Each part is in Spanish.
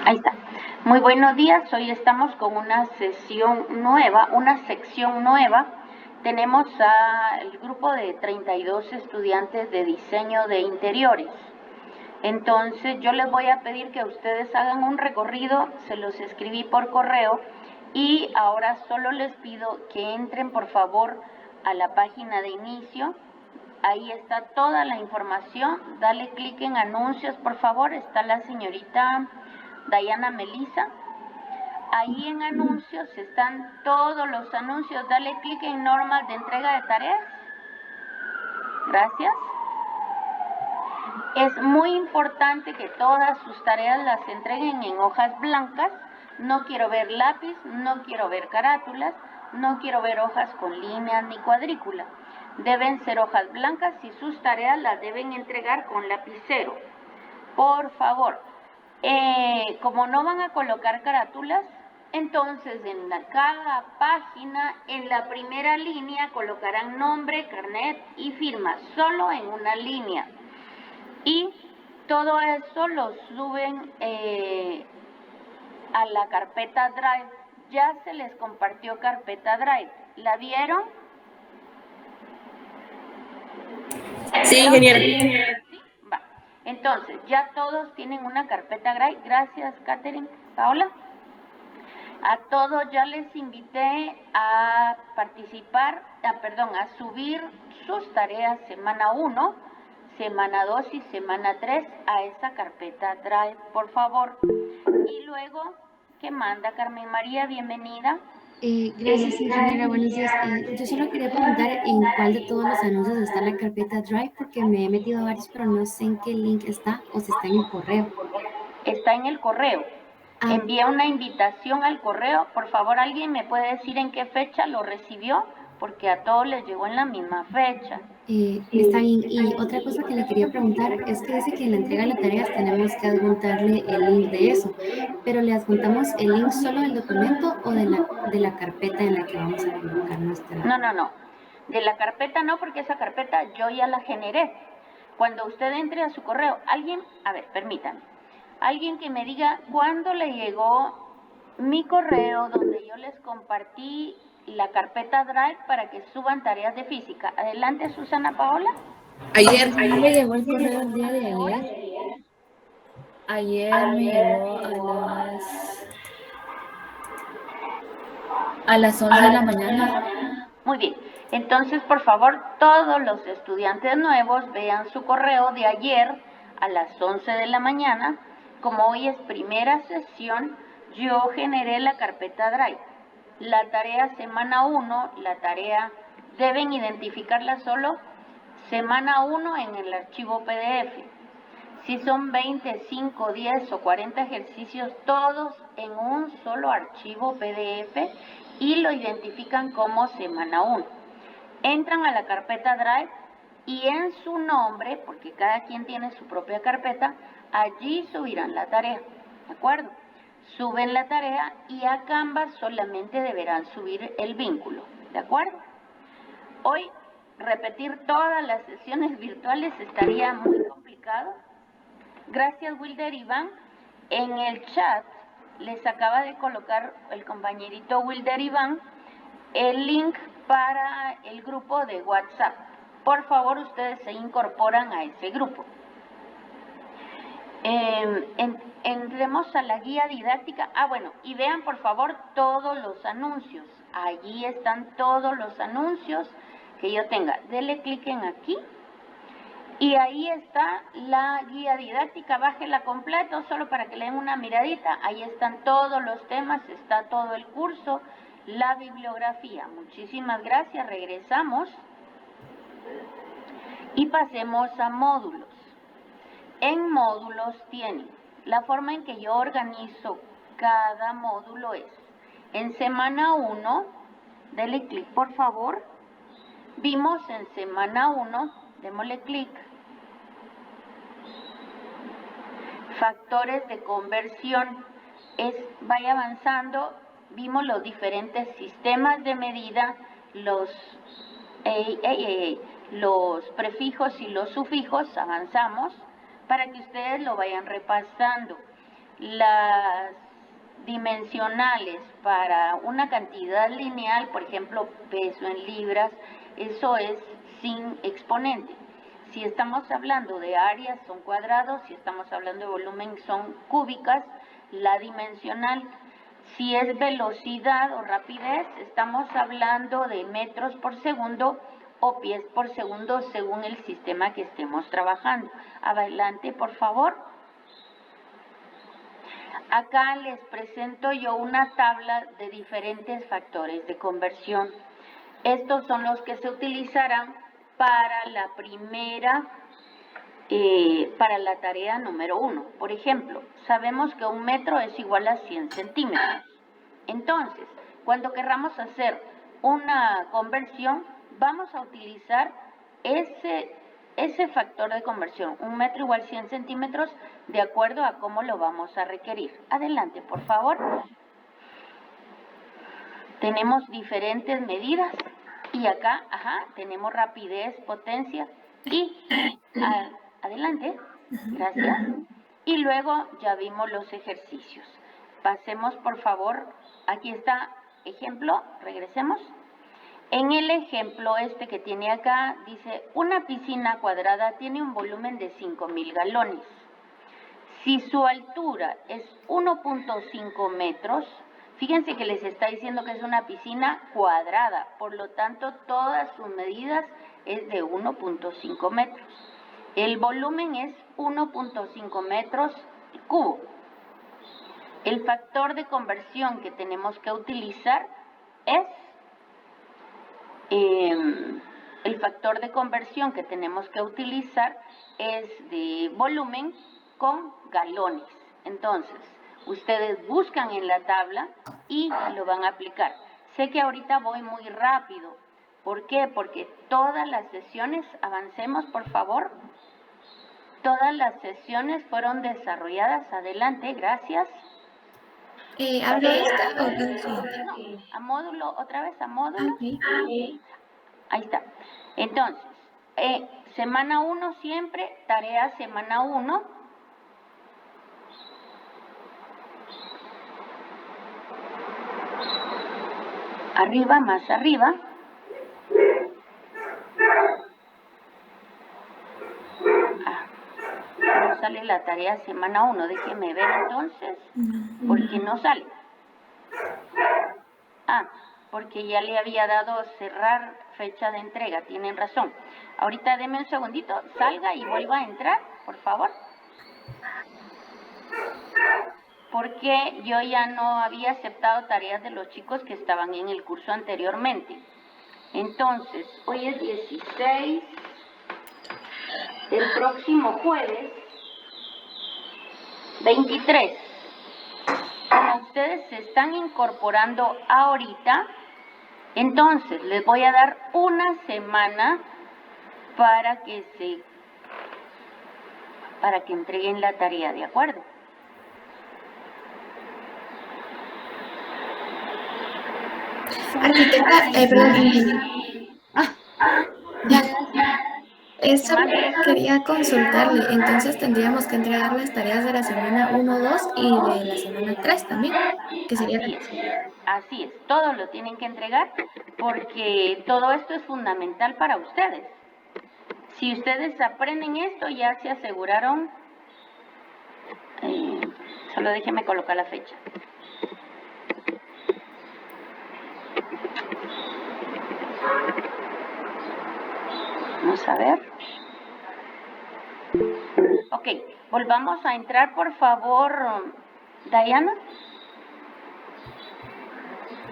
Ahí está. Muy buenos días. Hoy estamos con una sesión nueva, una sección nueva. Tenemos al grupo de 32 estudiantes de diseño de interiores. Entonces yo les voy a pedir que ustedes hagan un recorrido, se los escribí por correo y ahora solo les pido que entren por favor a la página de inicio. Ahí está toda la información. Dale clic en anuncios, por favor. Está la señorita Dayana Melisa. Ahí en anuncios están todos los anuncios. Dale clic en normas de entrega de tareas. Gracias. Es muy importante que todas sus tareas las entreguen en hojas blancas. No quiero ver lápiz, no quiero ver carátulas, no quiero ver hojas con líneas ni cuadrícula. Deben ser hojas blancas y sus tareas las deben entregar con lapicero. Por favor, como no van a colocar carátulas, entonces en cada página, en la primera línea, colocarán nombre, carnet y firma, solo en una línea. Y todo eso lo suben a la carpeta Drive. Ya se les compartió carpeta Drive. ¿La vieron? Sí, ingeniero. ¿Sí? Va. Entonces, ya todos tienen una carpeta Drive. Gracias, Catherine. Paola. A todos ya les invité a participar, a subir sus tareas semana 1, semana 2 y semana 3 a esa carpeta Drive, por favor. Y luego, ¿qué manda Carmen María? Bienvenida. Gracias, ingeniera. Buenos días. Yo solo quería preguntar en cuál de todos los anuncios está la carpeta Drive, porque me he metido a varios, pero no sé en qué link está o si está en el correo. Está en el correo. Envié una invitación al correo. Por favor, ¿alguien me puede decir en qué fecha lo recibió? Porque a todos les llegó en la misma fecha. Está bien. Y otra cosa que le quería preguntar es que dice que en la entrega de las tareas tenemos que adjuntarle el link de eso, pero ¿le adjuntamos el link solo del documento o de la carpeta en la que vamos a colocar nuestra? No. De la carpeta no, porque esa carpeta yo ya la generé. Cuando usted entre a su correo, permítame. Alguien que me diga cuándo le llegó mi correo donde yo les compartí la carpeta Drive para que suban tareas de física. Adelante, Susana Paola. Ayer. Me llegó el correo el día de ayer. Ayer me llegó a las 11 de la mañana. Muy bien. Entonces, por favor, todos los estudiantes nuevos vean su correo de ayer a las 11 de la mañana. Como hoy es primera sesión, yo generé la carpeta Drive. La tarea semana 1, deben identificarla solo semana 1 en el archivo PDF. Si son 20, 5, 10 o 40 ejercicios, todos en un solo archivo PDF y lo identifican como semana 1. Entran a la carpeta Drive y en su nombre, porque cada quien tiene su propia carpeta, allí subirán la tarea, ¿de acuerdo? Suben la tarea y a Canvas solamente deberán subir el vínculo, ¿de acuerdo? Hoy repetir todas las sesiones virtuales estaría muy complicado. Gracias, Wilder Iván. En el chat les acaba de colocar el compañerito Wilder Iván el link para el grupo de WhatsApp. Por favor, ustedes se incorporan a ese grupo. Entremos a la guía didáctica. Y vean por favor todos los anuncios. Allí están todos los anuncios que yo tenga. Dele clic en aquí. Y ahí está la guía didáctica, bájela completo, solo para que le den una miradita. Ahí están todos los temas, está todo el curso, la bibliografía. Muchísimas gracias, regresamos. Y pasemos a módulos. En módulos tienen, la forma en que yo organizo cada módulo es, en semana 1, dele clic por favor. Vimos en semana 1, démosle clic. Factores de conversión. Vaya avanzando, vimos los diferentes sistemas de medida, los prefijos y los sufijos, avanzamos, para que ustedes lo vayan repasando. las dimensionales para una cantidad lineal, por ejemplo, peso en libras, eso es sin exponente. Si estamos hablando de áreas, son cuadrados; si estamos hablando de volumen, son cúbicas. La dimensional, si es velocidad o rapidez, estamos hablando de metros por segundo o pies por segundo, según el sistema que estemos trabajando. Adelante, por favor. Acá les presento yo una tabla de diferentes factores de conversión. Estos son los que se utilizarán para la para la tarea número 1. Por ejemplo, sabemos que 1 metro es igual a 100 centímetros. Entonces, cuando querramos hacer una conversión, vamos a utilizar ese factor de conversión, 1 metro igual 100 centímetros, de acuerdo a cómo lo vamos a requerir. Adelante, por favor. Tenemos diferentes medidas y acá, tenemos rapidez, potencia y adelante, gracias. Y luego ya vimos los ejercicios. Pasemos, por favor, aquí está ejemplo, regresemos. En el ejemplo que tiene acá, dice, una piscina cuadrada tiene un volumen de 5,000 galones. Si su altura es 1.5 metros, fíjense que les está diciendo que es una piscina cuadrada, por lo tanto, todas sus medidas es de 1.5 metros. El volumen es 1.5 metros cubo. El factor de conversión que tenemos que utilizar es de volumen con galones. Entonces, ustedes buscan en la tabla y lo van a aplicar. Sé que ahorita voy muy rápido. ¿Por qué? Porque todas las sesiones, avancemos por favor. Todas las sesiones fueron desarrolladas. Adelante, gracias. ¿Hablo esta o la siguiente? No, a módulo, otra vez a módulo. Okay. Ahí está. Entonces, semana 1 siempre, tarea semana 1. Arriba, más arriba. No sale la tarea semana 1. Déjeme ver entonces, porque no sale. Porque ya le había dado cerrar fecha de entrega, tienen razón. Ahorita deme un segundito, salga y vuelva a entrar, por favor. Porque yo ya no había aceptado tareas de los chicos que estaban en el curso anteriormente. Entonces, hoy es 16. El próximo jueves, 23. Como ustedes se están incorporando ahorita, entonces les voy a dar una semana para que entreguen la tarea, ¿de acuerdo? Arquitecta, perdón. Eso quería consultarle. Entonces tendríamos que entregar las tareas de la semana 1, 2 y de la semana 3 también, que sería Así es, todo lo tienen que entregar porque todo esto es fundamental para ustedes. Si ustedes aprenden esto, ya se aseguraron. Solo déjenme colocar la fecha. Vamos a ver. Ok, volvamos a entrar, por favor, Diana.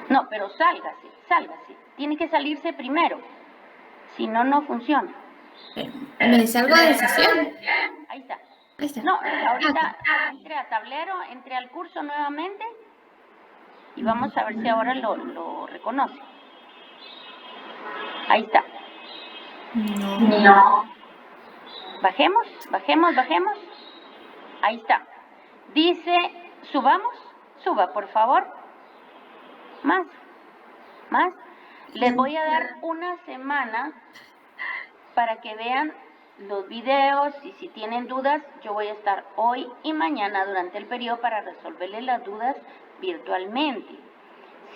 No, pero sálgase. Tiene que salirse primero. Si no, no funciona. ¿Me salgo de sesión? Ahí está. Ahí está. No, ahorita entre a tablero, entre al curso nuevamente y vamos a ver si ahora lo reconoce. Ahí está. No. Bajemos. Ahí está. Dice, suba, por favor. Más. Les voy a dar una semana para que vean los videos y si tienen dudas, yo voy a estar hoy y mañana durante el periodo para resolverles las dudas virtualmente.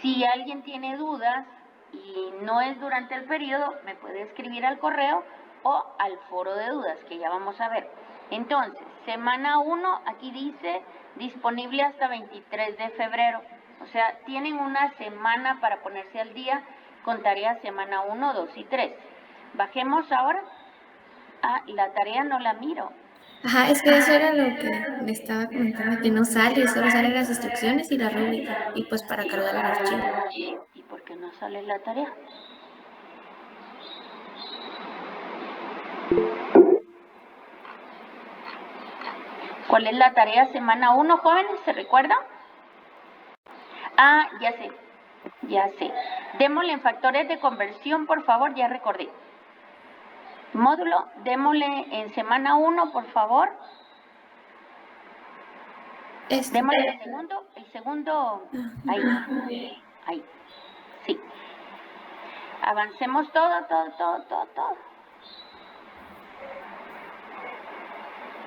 Si alguien tiene dudas y no es durante el periodo, me puede escribir al correo o al foro de dudas, que ya vamos a ver. Entonces, semana 1, aquí dice disponible hasta 23 de febrero. O sea, tienen una semana para ponerse al día con tareas semana 1, 2 y 3. Bajemos ahora. Ah, la tarea no la miro. Ajá, es que eso era lo que me estaba comentando, que no sale, solo salen las instrucciones y la rúbrica, y pues para cargar el archivo. ¿Y por qué no sale la tarea? ¿Cuál es la tarea semana 1, jóvenes? ¿Se recuerdan? Ah, ya sé. Démosle en factores de conversión, por favor, ya recordé. Módulo, démosle en semana 1, por favor. Démosle el segundo, ahí, sí. Avancemos todo.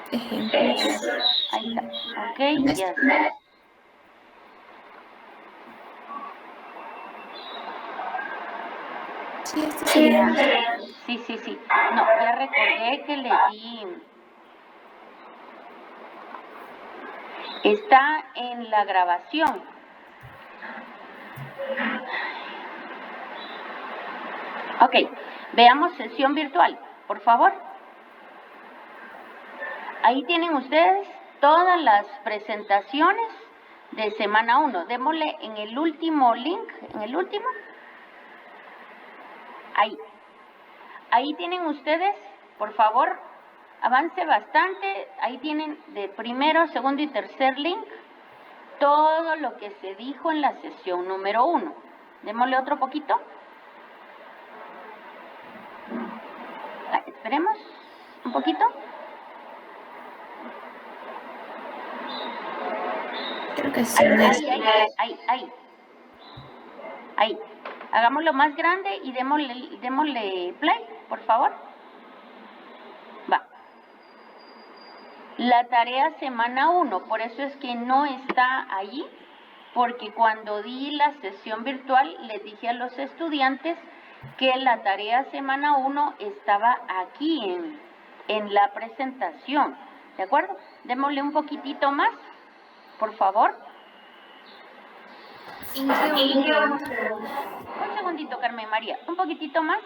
Ejemplos. Ahí está, ok, ya está. Sí, esto sería. Sí. No, ya recordé que le di. Está en la grabación. Ok, veamos sesión virtual, por favor. Ahí tienen ustedes todas las presentaciones de semana 1. Démosle en el último link, en el último. Ahí tienen ustedes, por favor, avance bastante. Ahí tienen de primero, segundo y tercer link todo lo que se dijo en la sesión número 1. Démosle otro poquito. Esperemos un poquito. Creo que sí. Ahí. Hagámoslo más grande y démosle play, por favor. Va. La tarea semana 1, por eso es que no está allí, porque cuando di la sesión virtual les dije a los estudiantes que la tarea semana 1 estaba aquí en la presentación. ¿De acuerdo? Démosle un poquitito más, por favor. Un segundito, Carmen María. Un poquitito más.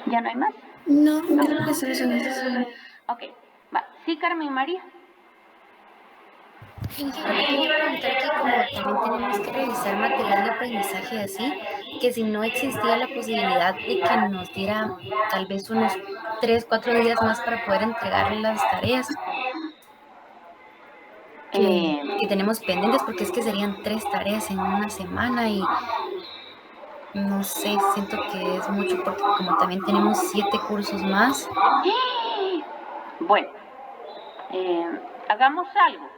¿Ya no hay más? No, creo que solo son esas. Ok, va. Sí, Carmen María. Inge, le quería preguntar que como también tenemos que revisar material de aprendizaje así, que si no existía la posibilidad de que nos diera tal vez unos 3, 4 días más para poder entregar las tareas que tenemos pendientes, porque es que serían 3 tareas en una semana y no sé, siento que es mucho porque como también tenemos 7 cursos más. Bueno, hagamos algo.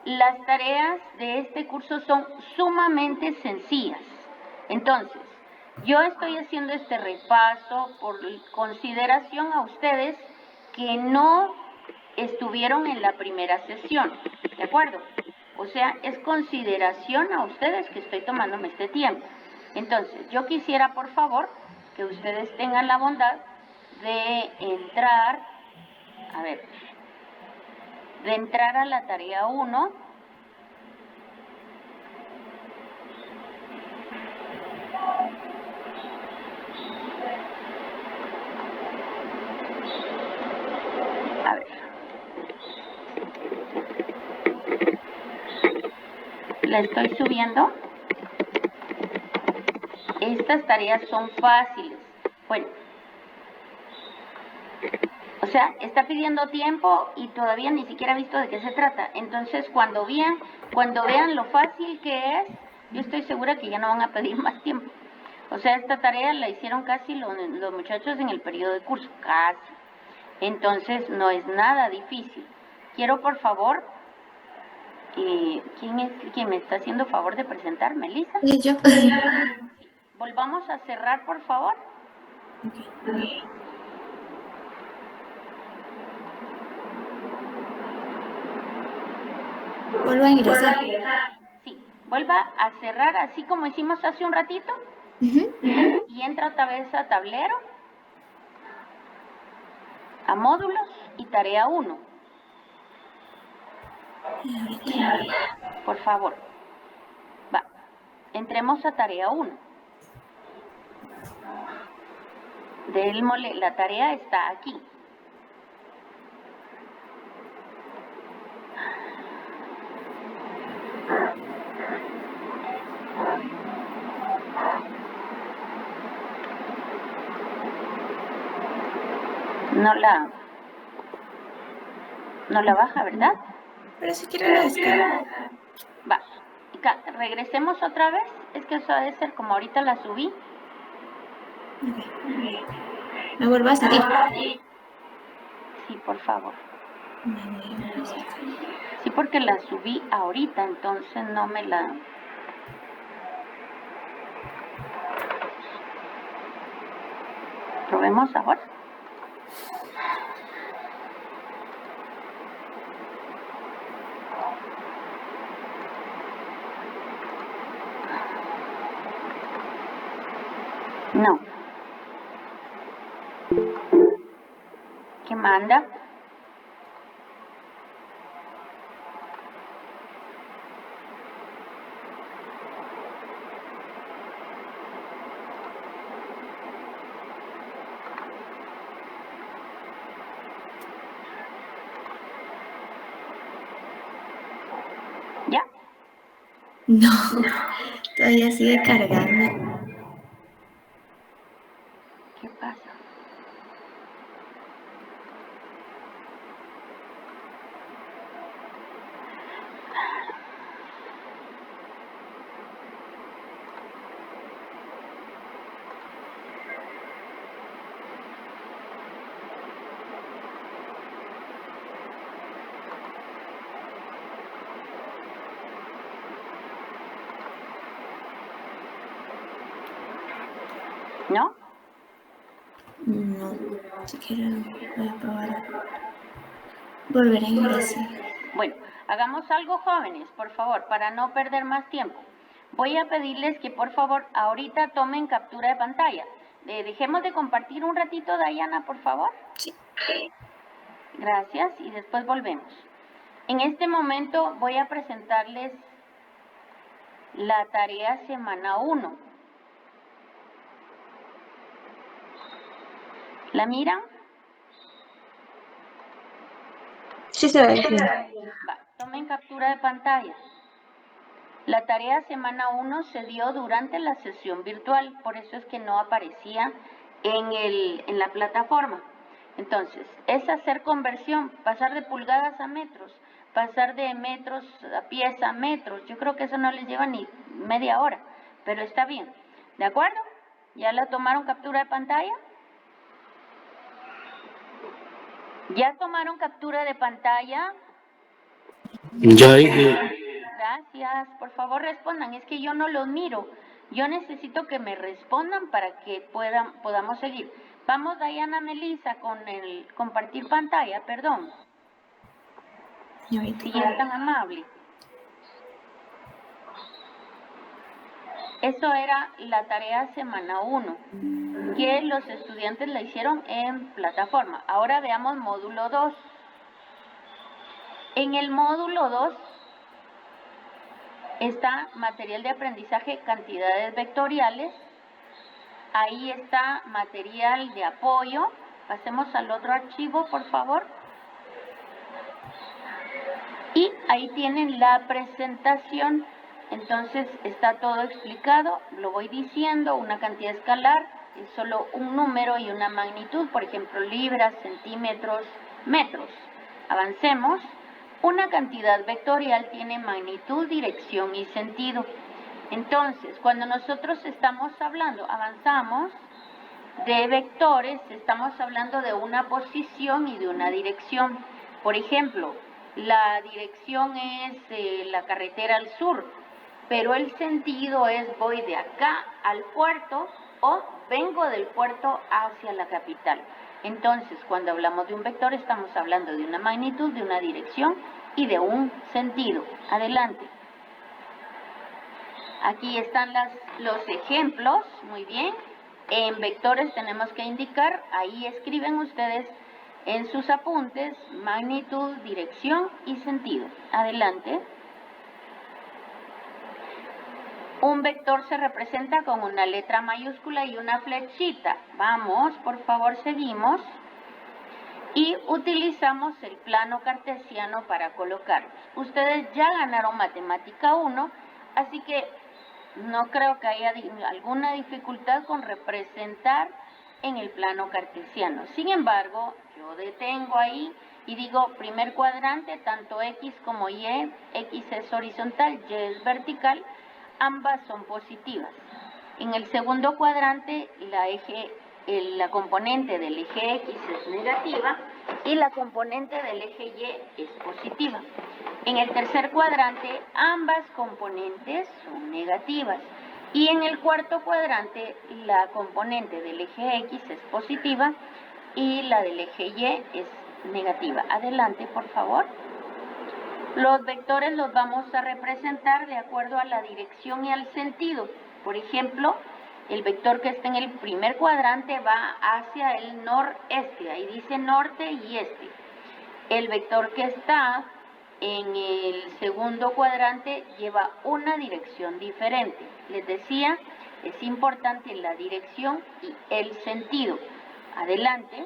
Las tareas de este curso son sumamente sencillas. Entonces, yo estoy haciendo este repaso por consideración a ustedes que no estuvieron en la primera sesión, ¿de acuerdo? O sea, es consideración a ustedes que estoy tomándome este tiempo. Entonces, yo quisiera, por favor, que ustedes tengan la bondad de entrar, de entrar a la tarea 1. A ver. La estoy subiendo. Estas tareas son fáciles. Bueno. O sea, está pidiendo tiempo y todavía ni siquiera ha visto de qué se trata. Entonces, cuando vean lo fácil que es, yo estoy segura que ya no van a pedir más tiempo. O sea, esta tarea la hicieron casi los muchachos en el periodo de curso, casi. Entonces, no es nada difícil. Quiero, por favor, ¿quién es quien me está haciendo favor de presentar? ¿Melissa? ¿Y yo? Volvamos a cerrar, por favor. Vuelvo a ingresar. Sí, vuelva a cerrar así como hicimos hace un ratito. Y entra otra vez a tablero, a módulos y tarea 1. Por favor. Va. Entremos a tarea 1. La tarea está aquí. No la baja, ¿verdad? Pero si quiero la descargo. Va. Regresemos otra vez. Es que eso debe ser como ahorita la subí. Me vuelvo a salir. Sí, por favor. Sí, porque la subí ahorita, entonces no me la... Probemos ahora. No. ¿Qué manda? ¿Ya? No, todavía sigue cargando. ¿Qué pasa? ¿No? No, siquiera voy a probar. Volver a ingresar. Bueno, hagamos algo, jóvenes, por favor, para no perder más tiempo. Voy a pedirles que, por favor, ahorita tomen captura de pantalla. Dejemos de compartir un ratito, Dayana, por favor. Sí. Gracias, y después volvemos. En este momento voy a presentarles la tarea semana 1. ¿La miran? Sí se ve. Va, tomen captura de pantalla. La tarea semana 1 se dio durante la sesión virtual, por eso es que no aparecía en la plataforma. Entonces, es hacer conversión, pasar de pulgadas a metros, pasar de metros a pies a metros. Yo creo que eso no les lleva ni media hora, pero está bien. ¿De acuerdo? ¿Ya la tomaron captura de pantalla? ¿Ya tomaron captura de pantalla? Ya dije. Gracias. Por favor, respondan. Es que yo no los miro. Yo necesito que me respondan para que podamos seguir. Vamos, Dayana, Melissa, con el compartir pantalla, perdón. Si es tan amable. Eso era la tarea semana 1, que los estudiantes la hicieron en plataforma. Ahora veamos módulo 2. En el módulo 2 está material de aprendizaje, cantidades vectoriales. Ahí está material de apoyo. Pasemos al otro archivo, por favor. Y ahí tienen la presentación. Entonces está todo explicado. Lo voy diciendo, una cantidad escalar es solo un número y una magnitud, por ejemplo, libras, centímetros, metros. Avancemos. Una cantidad vectorial tiene magnitud, dirección y sentido. Entonces, cuando nosotros estamos hablando, avanzamos de vectores, estamos hablando de una posición y de una dirección. Por ejemplo, la dirección es la carretera al sur. pero el sentido es voy de acá al puerto o vengo del puerto hacia la capital. Entonces, cuando hablamos de un vector, estamos hablando de una magnitud, de una dirección y de un sentido. Adelante. Aquí están los ejemplos, muy bien. En vectores tenemos que indicar, ahí escriben ustedes en sus apuntes, magnitud, dirección y sentido. Adelante. Un vector se representa con una letra mayúscula y una flechita. Vamos, por favor, seguimos. Y utilizamos el plano cartesiano para colocarlos. Ustedes ya ganaron matemática 1, así que no creo que haya alguna dificultad con representar en el plano cartesiano. Sin embargo, yo detengo ahí y digo, primer cuadrante, tanto X como Y, X es horizontal, Y es vertical, ambas son positivas. En el segundo cuadrante, la componente del eje X es negativa y la componente del eje Y es positiva. En el tercer cuadrante, ambas componentes son negativas. Y en el cuarto cuadrante, la componente del eje X es positiva y la del eje Y es negativa. Adelante, por favor. Los vectores los vamos a representar de acuerdo a la dirección y al sentido. Por ejemplo, el vector que está en el primer cuadrante va hacia el noreste, ahí dice norte y este. El vector que está en el segundo cuadrante lleva una dirección diferente. Les decía, es importante la dirección y el sentido. Adelante.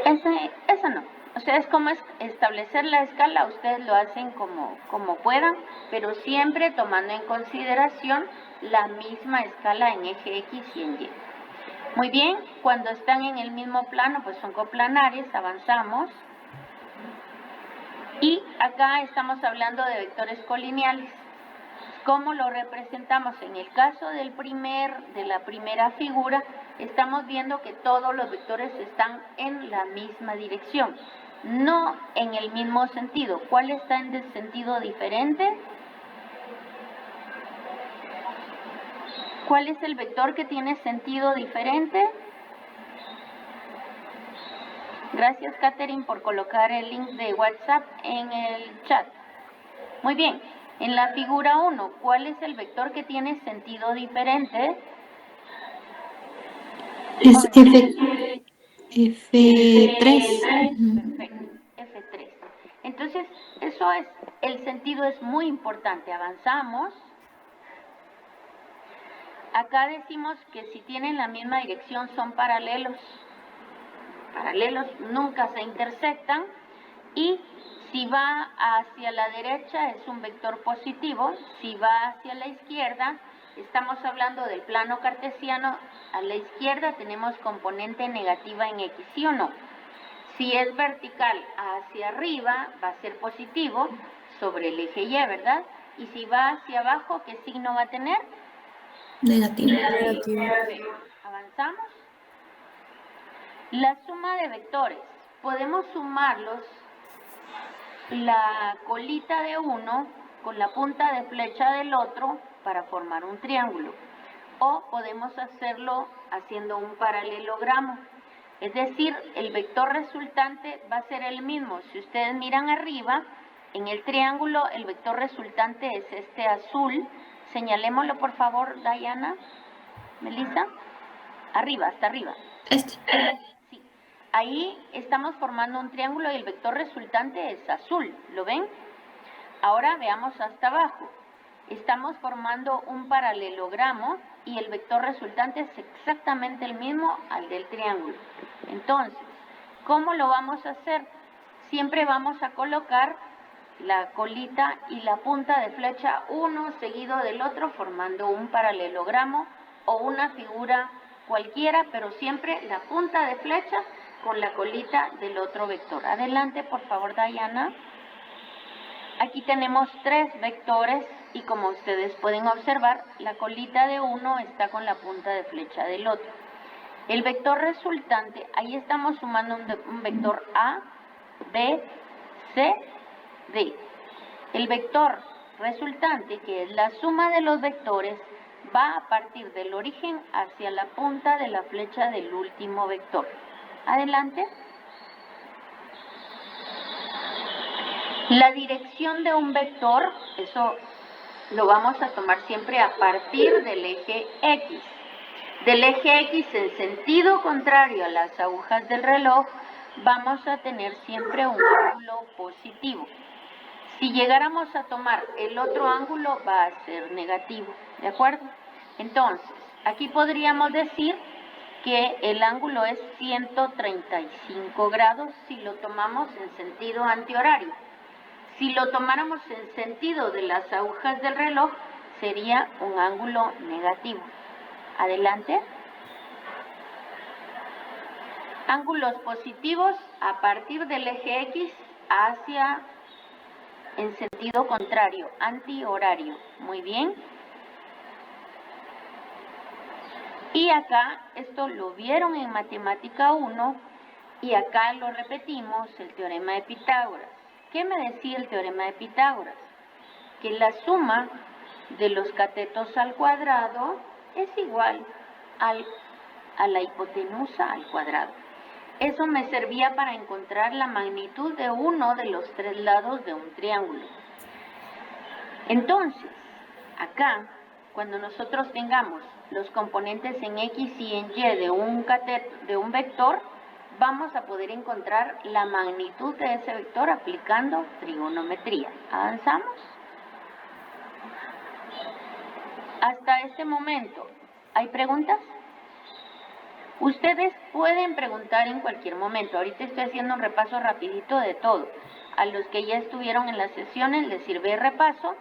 Esa no. Ustedes cómo establecer la escala, ustedes lo hacen como puedan, pero siempre tomando en consideración la misma escala en eje X y en Y. Muy bien, cuando están en el mismo plano, pues son coplanares, avanzamos. Y acá estamos hablando de vectores colineales. ¿Cómo lo representamos? En el caso de la primera figura, estamos viendo que todos los vectores están en la misma dirección, no en el mismo sentido. ¿Cuál está en sentido diferente? ¿Cuál es el vector que tiene sentido diferente? Gracias, Catherine, por colocar el link de WhatsApp en el chat. Muy bien. En la figura 1, ¿cuál es el vector que tiene sentido diferente? Es F3. Perfecto, F3. Entonces, el sentido es muy importante. Avanzamos. Acá decimos que si tienen la misma dirección son paralelos. Paralelos nunca se intersectan. Y si va hacia la derecha es un vector positivo, si va hacia la izquierda, estamos hablando del plano cartesiano, a la izquierda tenemos componente negativa en X, ¿sí o no? Si es vertical hacia arriba va a ser positivo sobre el eje Y, ¿verdad? Y si va hacia abajo, ¿qué signo va a tener? Negativo. Perfecto. Avanzamos. La suma de vectores, podemos sumarlos la colita de uno con la punta de flecha del otro para formar un triángulo. O podemos hacerlo haciendo un paralelogramo. Es decir, el vector resultante va a ser el mismo. Si ustedes miran arriba, en el triángulo el vector resultante es este azul. Señalémoslo por favor, Diana, Melissa. Arriba, hasta arriba. Sí. Ahí estamos formando un triángulo y el vector resultante es azul, ¿lo ven? Ahora veamos hasta abajo. Estamos formando un paralelogramo y el vector resultante es exactamente el mismo al del triángulo. Entonces, ¿cómo lo vamos a hacer? Siempre vamos a colocar la colita y la punta de flecha uno seguido del otro formando un paralelogramo o una figura cualquiera, pero siempre la punta de flecha con la colita del otro vector. Adelante, por favor, Diana. Aquí tenemos 3 vectores y como ustedes pueden observar, la colita de uno está con la punta de flecha del otro. El vector resultante, ahí estamos sumando un vector A, B, C, D. El vector resultante, que es la suma de los vectores, va a partir del origen hacia la punta de la flecha del último vector. Adelante. La dirección de un vector, eso lo vamos a tomar siempre a partir del eje X. Del eje X en sentido contrario a las agujas del reloj, vamos a tener siempre un ángulo positivo. Si llegáramos a tomar el otro ángulo, va a ser negativo, ¿de acuerdo? Entonces, aquí podríamos decir que el ángulo es 135 grados si lo tomamos en sentido antihorario. Si lo tomáramos en sentido de las agujas del reloj, sería un ángulo negativo. Adelante. Ángulos positivos a partir del eje X hacia en sentido contrario, antihorario. Muy bien. Y acá, esto lo vieron en Matemática 1, y acá lo repetimos, el teorema de Pitágoras. ¿Qué me decía el teorema de Pitágoras? Que la suma de los catetos al cuadrado es igual a la hipotenusa al cuadrado. Eso me servía para encontrar la magnitud de uno de los tres lados de un triángulo. Entonces, acá, cuando nosotros tengamos los componentes en X y en Y de un vector, vamos a poder encontrar la magnitud de ese vector aplicando trigonometría. ¿Avanzamos? Hasta este momento, ¿hay preguntas? Ustedes pueden preguntar en cualquier momento. Ahorita estoy haciendo un repaso rapidito de todo. A los que ya estuvieron en las sesiones les sirve de repaso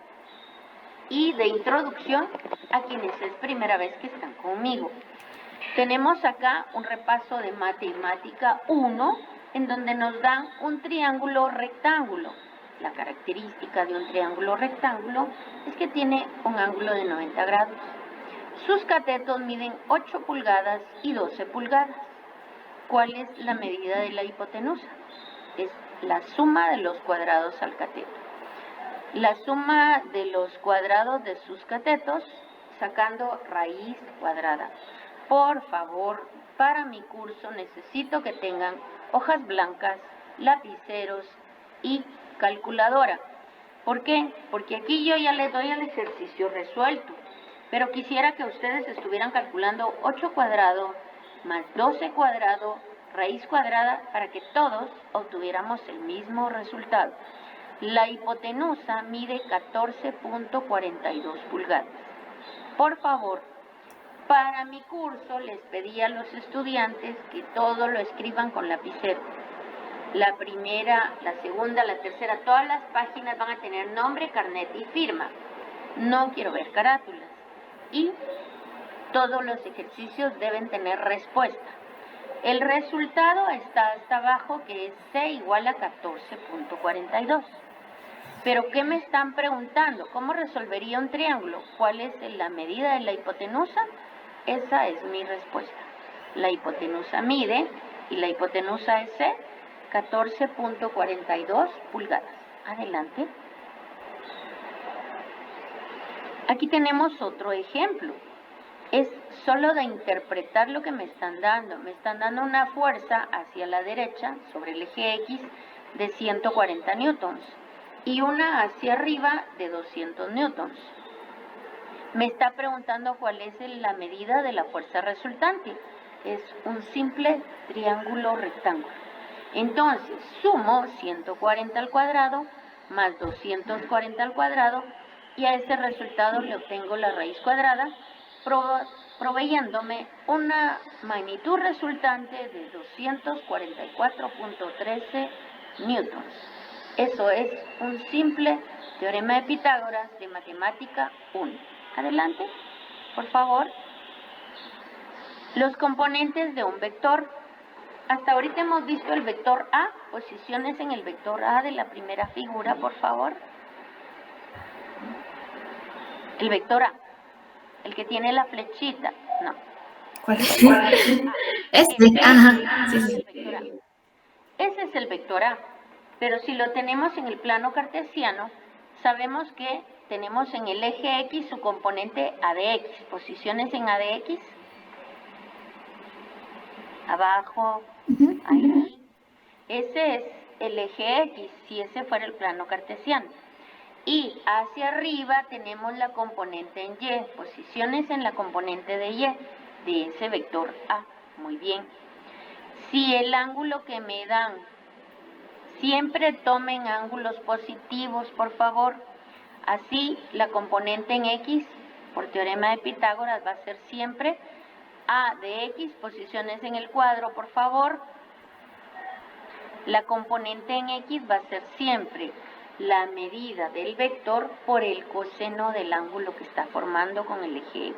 y de introducción a quienes es primera vez que están conmigo. Tenemos acá un repaso de Matemática 1, en donde nos dan un triángulo rectángulo. La característica de un triángulo rectángulo es que tiene un ángulo de 90 grados. Sus catetos miden 8 pulgadas y 12 pulgadas. ¿Cuál es la medida de la hipotenusa? Es la suma de los cuadrados al cateto. La suma de los cuadrados de sus catetos sacando raíz cuadrada. Por favor, para mi curso necesito que tengan hojas blancas, lapiceros y calculadora. ¿Por qué? Porque aquí yo ya les doy el ejercicio resuelto, pero quisiera que ustedes estuvieran calculando 8 cuadrado más 12 cuadrado, raíz cuadrada, para que todos obtuviéramos el mismo resultado. La hipotenusa mide 14.42 pulgadas. Por favor, para mi curso les pedí a los estudiantes que todo lo escriban con lapicero. La primera, la segunda, la tercera, todas las páginas van a tener nombre, carnet y firma. No quiero ver carátulas. Y todos los ejercicios deben tener respuesta. El resultado está hasta abajo, que es C igual a 14.42. Pero ¿qué me están preguntando? ¿Cómo resolvería un triángulo? ¿Cuál es la medida de la hipotenusa? Esa es mi respuesta. La hipotenusa mide, y la hipotenusa es C, 14.42 pulgadas. Adelante. Aquí tenemos otro ejemplo. Es solo de interpretar lo que me están dando. Me están dando una fuerza hacia la derecha sobre el eje X de 140 newtons y una hacia arriba de 200 newtons. Me está preguntando cuál es la medida de la fuerza resultante. Es un simple triángulo rectángulo. Entonces, sumo 140 al cuadrado más 240 al cuadrado y a este resultado le obtengo la raíz cuadrada, proveyéndome una magnitud resultante de 244.13 newtons. Eso es un simple teorema de Pitágoras de Matemática 1. Adelante, por favor. Los componentes de un vector. Hasta ahorita hemos visto el vector A. Posiciones en el vector A de la primera figura, por favor. El vector A. El que tiene la flechita. No. ¿Cuál es? Ajá. Sí, sí. Ese es el vector A. Pero si lo tenemos en el plano cartesiano, Sabemos que tenemos en el eje X su componente ADX, posiciones en ADX, abajo, ahí. Ese es el eje X, si ese fuera el plano cartesiano. Y hacia arriba tenemos la componente en Y, posiciones en la componente de Y, de ese vector A. Muy bien. Si el ángulo que me dan, siempre tomen ángulos positivos, por favor. Así, la componente en X, por teorema de Pitágoras, va a ser siempre A de X, posiciones en el cuadro, por favor. La componente en X va a ser siempre la medida del vector por el coseno del ángulo que está formando con el eje X.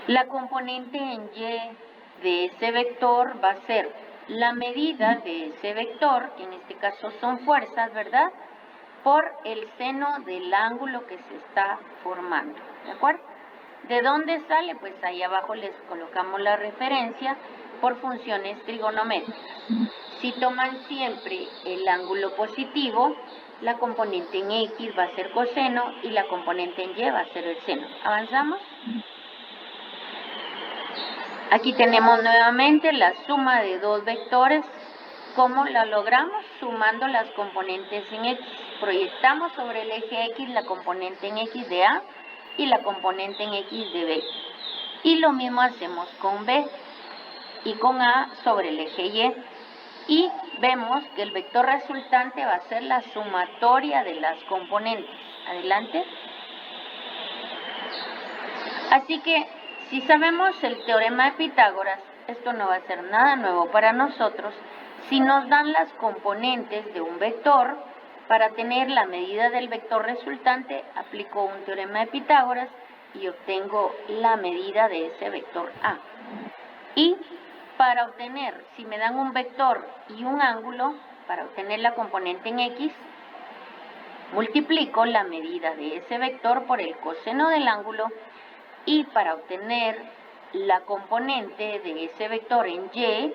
La componente en Y de ese vector va a ser la medida de ese vector, que en este caso son fuerzas, ¿verdad?, por el seno del ángulo que se está formando, ¿de acuerdo? ¿De dónde sale? Pues ahí abajo les colocamos la referencia por funciones trigonométricas. Si toman siempre el ángulo positivo, la componente en X va a ser coseno y la componente en Y va a ser el seno. ¿Avanzamos? Aquí tenemos nuevamente la suma de dos vectores. ¿Cómo la logramos? Sumando las componentes en X. Proyectamos sobre el eje X la componente en X de A y la componente en X de B. Y lo mismo hacemos con B y con A sobre el eje Y. Y vemos que el vector resultante va a ser la sumatoria de las componentes. Adelante. Así que, si sabemos el teorema de Pitágoras, esto no va a ser nada nuevo para nosotros. Si nos dan las componentes de un vector, para tener la medida del vector resultante, aplico un teorema de Pitágoras y obtengo la medida de ese vector A. Y para obtener, si me dan un vector y un ángulo, para obtener la componente en X, multiplico la medida de ese vector por el coseno del ángulo, y para obtener la componente de ese vector en Y,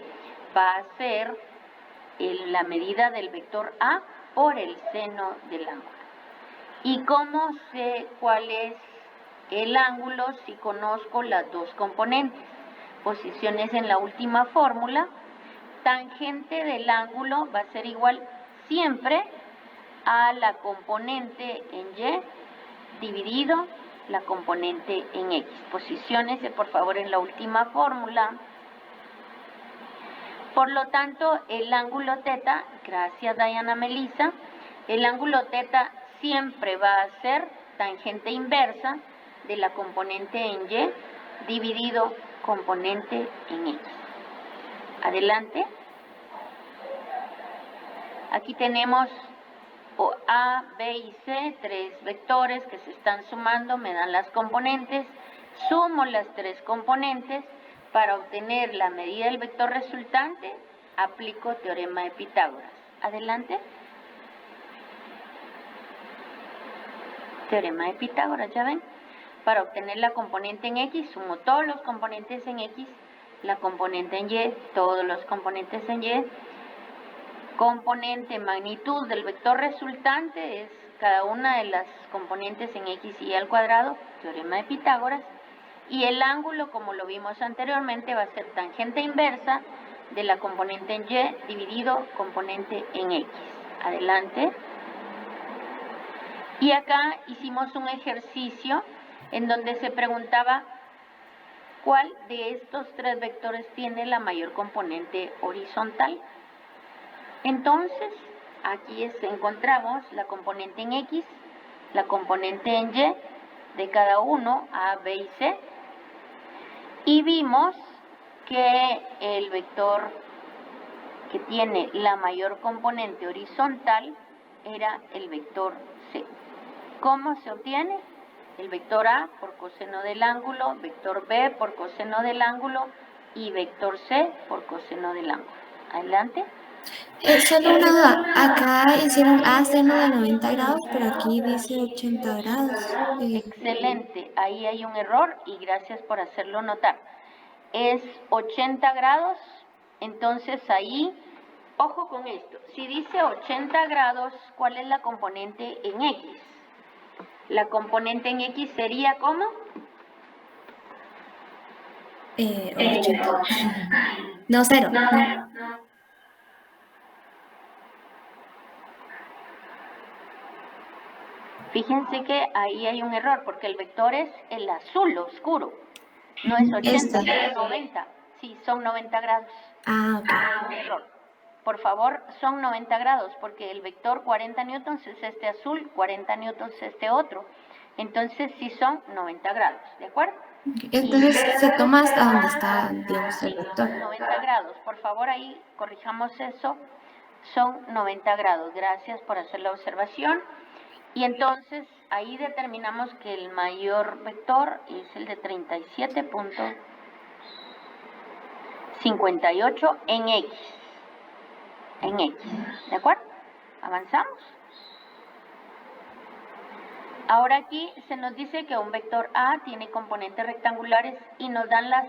va a ser la medida del vector A por el seno del ángulo. ¿Y cómo sé cuál es el ángulo si conozco las dos componentes? Posiciones en la última fórmula. Tangente del ángulo va a ser igual siempre a la componente en Y dividido la componente en X. Posiciones, por favor, en la última fórmula. Por lo tanto, el ángulo teta, gracias Diana Melissa, el ángulo teta siempre va a ser tangente inversa de la componente en Y dividido componente en X. Adelante. Aquí tenemos A, B y C, tres vectores que se están sumando, me dan las componentes, sumo las tres componentes. Para obtener la medida del vector resultante, aplico teorema de Pitágoras. Adelante. Teorema de Pitágoras, ¿ya ven? Para obtener la componente en X, sumo todos los componentes en X, la componente en Y, todos los componentes en Y. Componente magnitud del vector resultante es cada una de las componentes en X y Y al cuadrado, teorema de Pitágoras. Y el ángulo, como lo vimos anteriormente, va a ser tangente inversa de la componente en Y dividido componente en X. Adelante. Y acá hicimos un ejercicio en donde se preguntaba cuál de estos tres vectores tiene la mayor componente horizontal. Entonces, aquí encontramos la componente en X, la componente en Y de cada uno, A, B y C. Y vimos que el vector que tiene la mayor componente horizontal era el vector C. ¿Cómo se obtiene? El vector A por coseno del ángulo, vector B por coseno del ángulo y vector C por coseno del ángulo. Adelante. Solo una duda. Acá hicieron A seno de 90 grados, pero aquí dice 80 grados. Excelente. Ahí hay un error y gracias por hacerlo notar. Es 80 grados, entonces ahí Ojo con esto. Si dice 80 grados, ¿cuál es la componente en X? La componente en X sería ¿cómo? 80. No, 0. Fíjense que ahí hay un error, porque el vector es el azul oscuro. No es 80, es 90. Sí, son 90 grados. Ah, ok. Hay un error. Por favor, son 90 grados, porque el vector 40 newtons es este azul, 40 newtons es este otro. Entonces, sí son 90 grados, ¿de acuerdo? Entonces se toma hasta donde está, digamos, el vector. 90 grados. Por favor, ahí corrijamos eso. Son 90 grados. Gracias por hacer la observación. Y entonces, ahí determinamos que el mayor vector es el de 37.58 en X. En X. ¿De acuerdo? Avanzamos. Ahora aquí se nos dice que un vector A tiene componentes rectangulares y nos dan las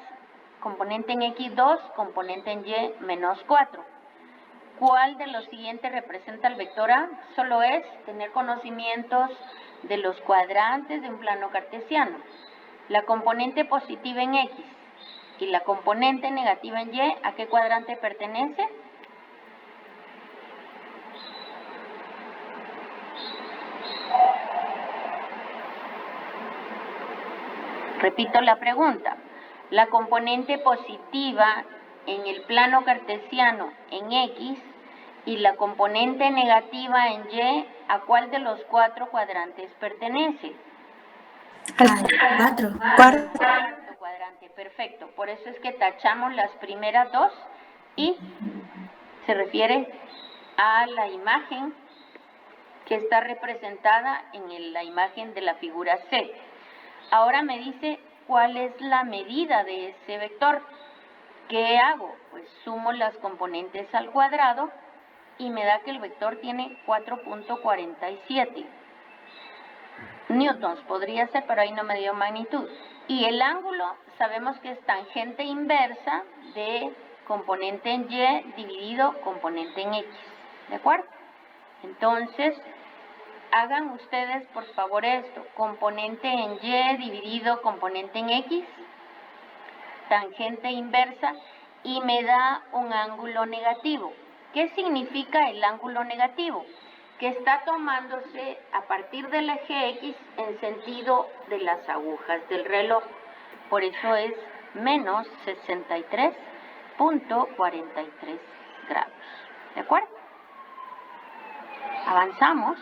componente en X2, componente en Y menos 4. ¿Cuál de los siguientes representa el vector A? Solo es tener conocimientos de los cuadrantes de un plano cartesiano. La componente positiva en X y la componente negativa en Y, ¿a qué cuadrante pertenece? Repito la pregunta. La componente positiva en el plano cartesiano en X y la componente negativa en Y, ¿a cuál de los 4 cuadrantes pertenece? Al 4. Cuarto cuadrante, perfecto. Por eso es que tachamos las primeras dos y se refiere a la imagen que está representada en la imagen de la figura C. Ahora me dice cuál es la medida de ese vector. ¿Qué hago? Pues sumo las componentes al cuadrado y me da que el vector tiene 4.47 newtons. Podría ser, pero ahí no me dio magnitud. Y el ángulo sabemos que es tangente inversa de componente en Y dividido componente en X. ¿De acuerdo? Entonces, hagan ustedes por favor esto. Componente en Y dividido componente en X. Tangente inversa y me da un ángulo negativo. ¿Qué significa el ángulo negativo? Que está tomándose a partir del eje X en sentido de las agujas del reloj. Por eso es menos 63.43 grados. ¿De acuerdo? Avanzamos.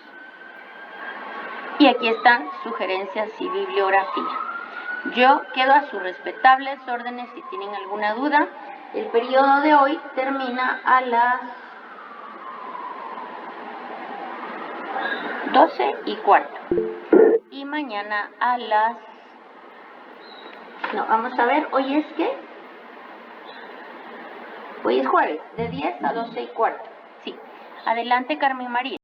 Y aquí están sugerencias y bibliografía. Yo quedo a sus respetables órdenes si tienen alguna duda. El periodo de hoy termina a las 12:15. Y mañana a las... No, vamos a ver, ¿hoy es qué? Hoy es jueves, de 10 a 12:15. Sí. Adelante, Carmen María.